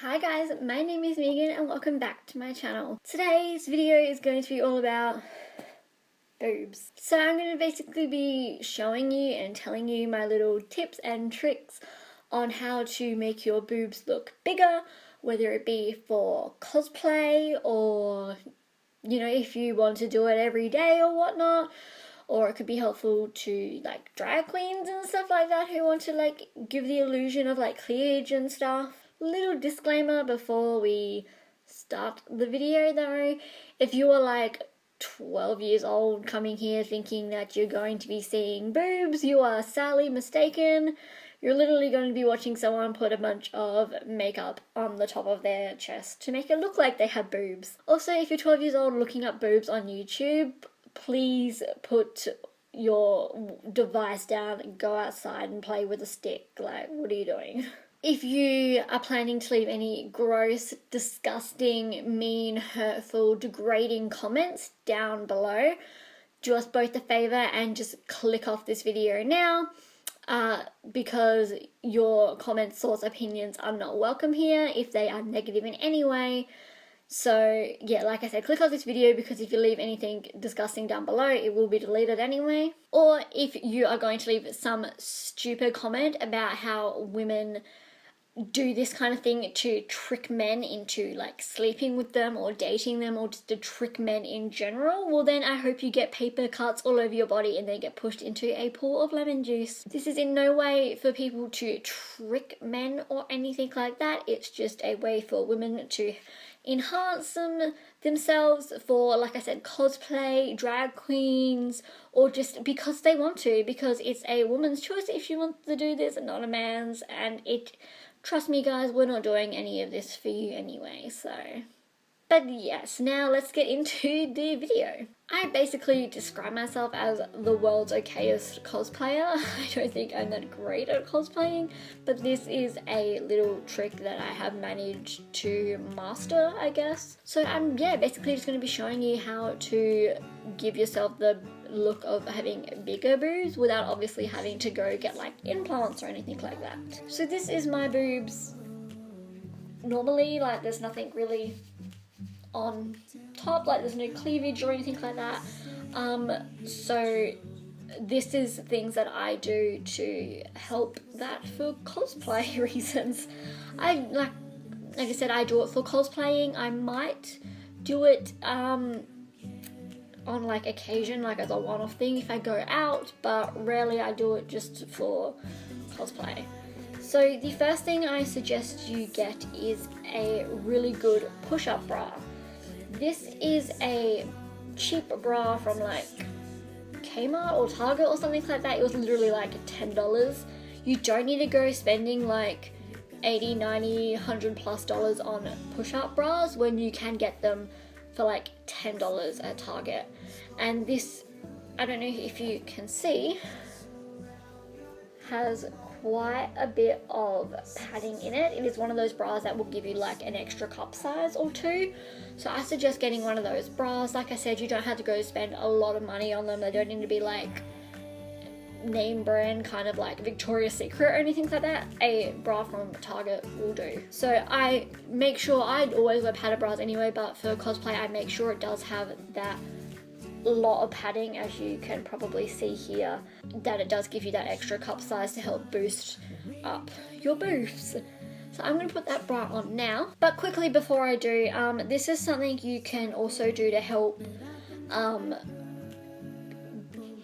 Hi guys, my name is Megan and welcome back to my channel. Today's video is going to be all about boobs. So I'm going to basically be showing you and telling you my little tips and tricks on how to make your boobs look bigger, whether it be for cosplay or, you know, if you want to do it every day or whatnot. Or it could be helpful to like drag queens and stuff like that who want to like give the illusion of like cleavage and stuff. Little disclaimer before we start the video though, if you are like 12 years old coming here thinking that you're going to be seeing boobs, you are sadly mistaken. You're literally going to be watching someone put a bunch of makeup on the top of their chest to make it look like they have boobs. Also, if you're 12 years old looking up boobs on YouTube, please put your device down and go outside and play with a stick. Like, what are you doing? If you are planning to leave any gross, disgusting, mean, hurtful, degrading comments down below, do us both a favor and just click off this video now, because your comments, thoughts, opinions are not welcome here if they are negative in any way. So yeah, like I said, click off this video because if you leave anything disgusting down below, it will be deleted anyway. Or if you are going to leave some stupid comment about how women do this kind of thing to trick men into like sleeping with them or dating them or just to trick men in general, well then I hope you get paper cuts all over your body and then get pushed into a pool of lemon juice. This is in no way for people to trick men or anything like that. It's just a way for women to enhance themselves for, like I said, cosplay, drag queens, or just because they want to, because it's a woman's choice if she wants to do this and not a man's, and trust me guys, we're not doing any of this for you anyway, so. But yes, now let's get into the video. I basically describe myself as the world's okayest cosplayer. I don't think I'm that great at cosplaying, but this is a little trick that I have managed to master, I guess. So I'm, basically just going to be showing you how to give yourself the look of having bigger boobs without obviously having to go get like implants or anything like that. So this is my boobs normally, like there's nothing really on top, like there's no cleavage or anything like that. So this is things that I do to help that for cosplay reasons. Like I said, I do it for cosplaying. I might do it on like occasion, like as a one-off thing if I go out, but rarely I do it just for cosplay. So the first thing I suggest you get is a really good push-up bra. This is a cheap bra from like Kmart or Target or something like that. It was literally like $10. You don't need to go spending like $80, $90, $100+ on push-up bras when you can get them for like $10 at Target. And this, I don't know if you can see, has quite a bit of padding in it. It is one of those bras that will give you like an extra cup size or two. So I suggest getting one of those bras. Like I said, you don't have to go spend a lot of money on them. They don't need to be like name brand, kind of like Victoria's Secret or anything like that. A bra from Target will do. So I make sure, I always wear padded bras anyway, but for cosplay I make sure it does have that lot of padding, as you can probably see here, that it does give you that extra cup size to help boost up your boobs. So I'm going to put that bra on now. But quickly before I do, this is something you can also do to help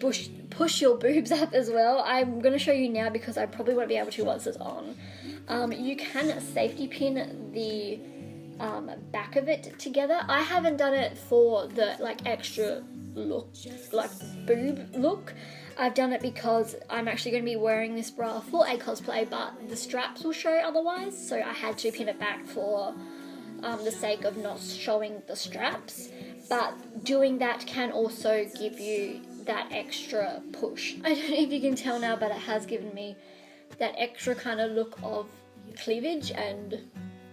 push your boobs up as well. I'm going to show you now because I probably won't be able to once it's on. You can safety pin the back of it together. I haven't done it for the like extra look, like boob look. I've done it because I'm actually going to be wearing this bra for a cosplay, but the straps will show otherwise, so I had to pin it back for the sake of not showing the straps. But doing that can also give you that extra push. I don't know if you can tell now, but it has given me that extra kind of look of cleavage and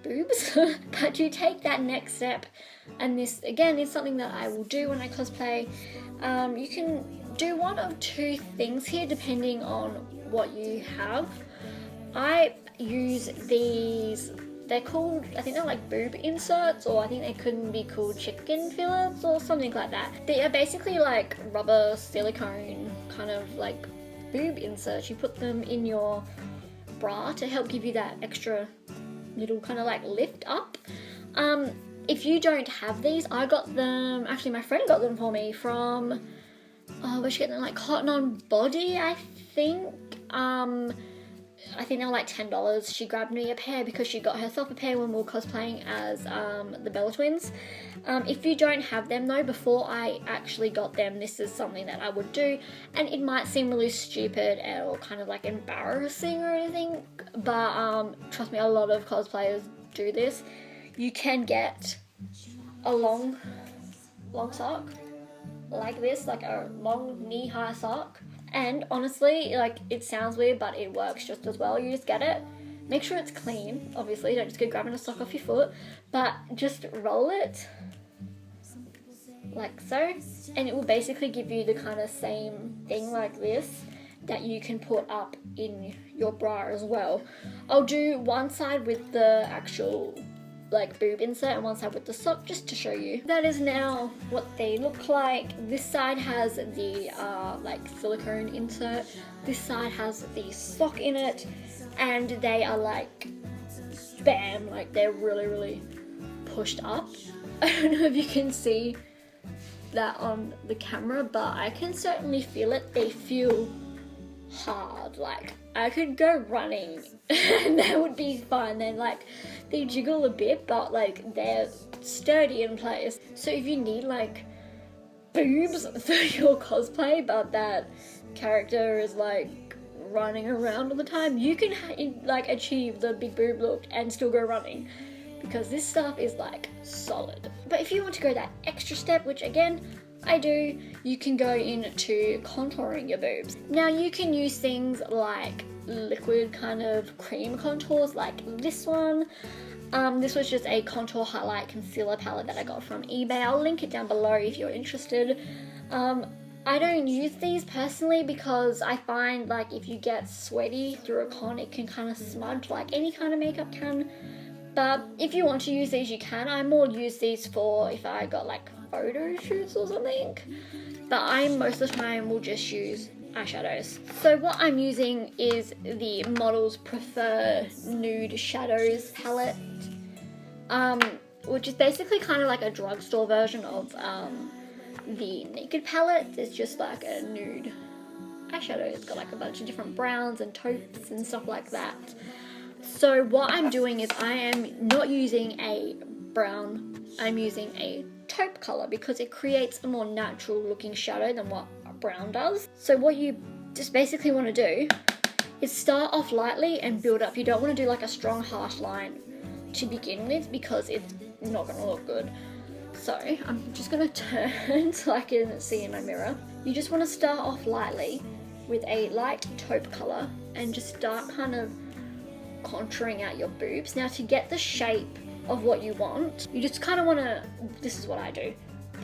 boobs. But to take that next step, and this again is something that I will do when I cosplay, you can do one of two things here depending on what you have. I use these they're called, I think they're like boob inserts, or I think they couldn't be called chicken fillets or something like that. They are basically like rubber silicone kind of like boob inserts. You put them in your bra to help give you that extra little kind of like lift up. If you don't have these, I got them, actually my friend got them for me from, where'd she get them, like Cotton On Body, I think. I think they were like $10. She grabbed me a pair because she got herself a pair when we were cosplaying as the Bella Twins. If you don't have them though, before I actually got them, this is something that I would do, and it might seem really stupid or kind of like embarrassing or anything, but trust me, a lot of cosplayers do this. You can get a long sock like this, like a long knee-high sock. And honestly, like, it sounds weird, but it works just as well. You just get it, make sure it's clean, obviously, don't just go grabbing a sock off your foot, but just roll it like so, and it will basically give you the kind of same thing like this that you can put up in your bra as well. I'll do one side with the actual like boob insert and one side with the sock just to show you. That is now what they look like. This side has the like silicone insert, this side has the sock in it, and they are like bam, like they're really pushed up. I don't know if you can see that on the camera, but I can certainly feel it. They feel hard, like I could go running and that would be fine. Then like they jiggle a bit, but like they're sturdy in place. So if you need like boobs for your cosplay, but that character is like running around all the time, you can like achieve the big boob look and still go running, because this stuff is like solid. But if you want to go that extra step, which again I do, you can go into contouring your boobs. Now you can use things like liquid kind of cream contours like this one. This was just a contour highlight concealer palette that I got from eBay. I'll link it down below if you're interested. I don't use these personally because I find like if you get sweaty through a con, it can kind of smudge like any kind of makeup can. But if you want to use these, you can. I more use these for if I got like photo shoots or something, but I most of the time will just use eyeshadows. So what I'm using is the Models Prefer Nude Shadows palette, which is basically kind of like a drugstore version of the Naked palette. It's just like a nude eyeshadow. It's got like a bunch of different browns and taupes and stuff like that. So what I'm doing is I am not using a brown, I'm using a taupe color because it creates a more natural looking shadow than what brown does. So what you just basically want to do is start off lightly and build up. You don't want to do like a strong harsh line to begin with because it's not going to look good. So I'm just going to turn so I can see in my mirror. You just want to start off lightly with a light taupe color and just start kind of contouring out your boobs. Now to get the shape of what you want, you just kind of want to, this is what I do,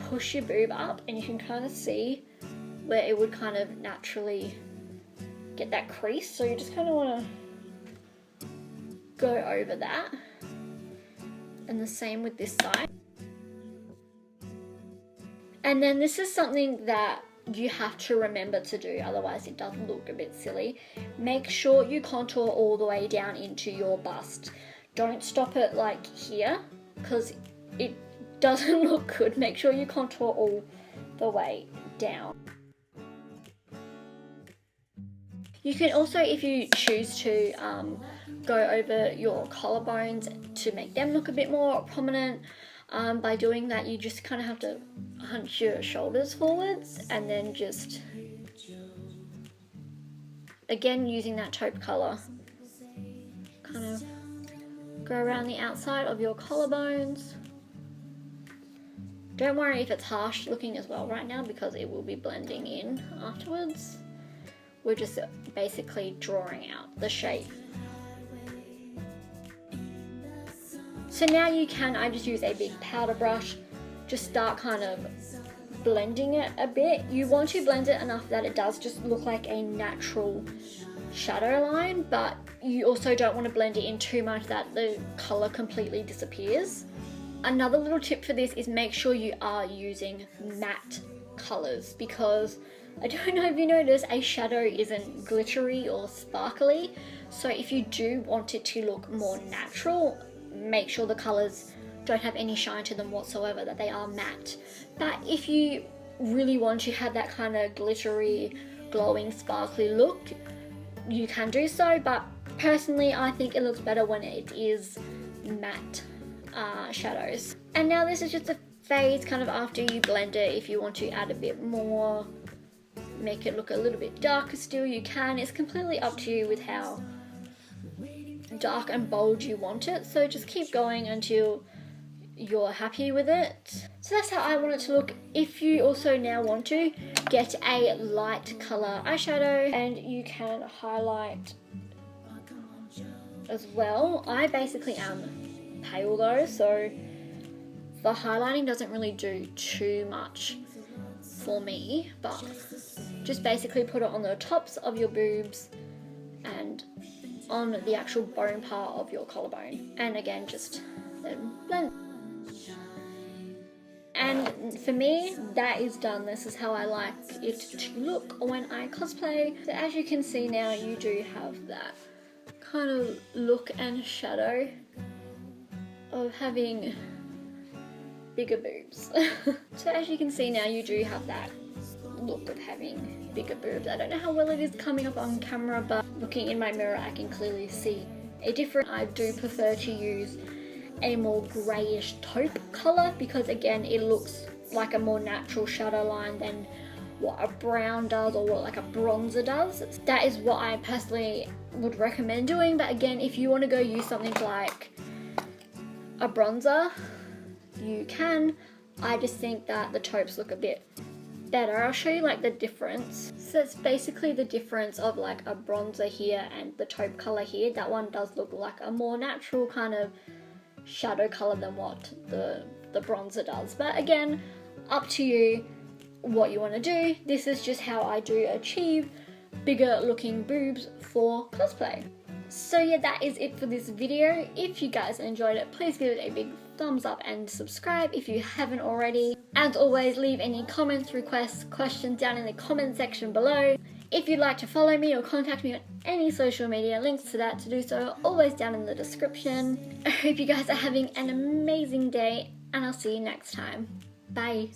push your boob up and you can kind of see where it would kind of naturally get that crease. So you just kind of want to go over that, and the same with this side. And then this is something that you have to remember to do, otherwise it does look a bit silly. Make sure you contour all the way down into your bust. Don't stop it like here because it doesn't look good. Make sure you contour all the way down. You can also, if you choose to, go over your collarbones to make them look a bit more prominent. By doing that, you just kind of have to hunch your shoulders forwards and then just, again using that taupe color, kind of go around the outside of your collarbones. Don't worry if it's harsh looking as well right now because it will be blending in afterwards. We're just basically drawing out the shape. So now you can, I just use a big powder brush, just start kind of blending it a bit. You want to blend it enough that it does just look like a natural shadow line, but you also don't want to blend it in too much that the colour completely disappears. Another little tip for this is make sure you are using matte colours, because I don't know if you noticed, a shadow isn't glittery or sparkly, so if you do want it to look more natural, make sure the colours don't have any shine to them whatsoever, that they are matte. But if you really want to have that kind of glittery, glowing, sparkly look, you can do so, but personally I think it looks better when it is matte shadows. And now this is just a phase kind of after you blend it. If you want to add a bit more, make it look a little bit darker still, you can. It's completely up to you with how dark and bold you want it, so just keep going until you're happy with it. So that's how I want it to look. If you also now want to get a light colour eyeshadow, and you can highlight as well. I basically am pale though, so the highlighting doesn't really do too much for me, but just basically put it on the tops of your boobs and on the actual bone part of your collarbone, and again just then blend. And for me, that is done. This is how I like it to look when I cosplay. So as you can see now, you do have that kind of look and shadow of having bigger boobs. So as you can see now, you do have that look of having bigger boobs. I don't know how well it is coming up on camera, but looking in my mirror I can clearly see a difference. I do prefer to use a more greyish taupe colour, because again it looks like a more natural shadow line than what a brown does or what like a bronzer does. That is what I personally would recommend doing, but again if you want to go use something like a bronzer, you can. I just think that the taupes look a bit better. I'll show you like the difference. So it's basically the difference of like a bronzer here and the taupe colour here. That one does look like a more natural kind of shadow colour than what the bronzer does. But again, up to you what you want to do. This is just how I do achieve bigger looking boobs for cosplay. So yeah, that is it for this video. If you guys enjoyed it, please give it a big thumbs up and subscribe if you haven't already. As always, leave any comments, requests, questions down in the comment section below. If you'd like to follow me or contact me on any social media, links to that to do so are always down in the description. I hope you guys are having an amazing day, and I'll see you next time. Bye.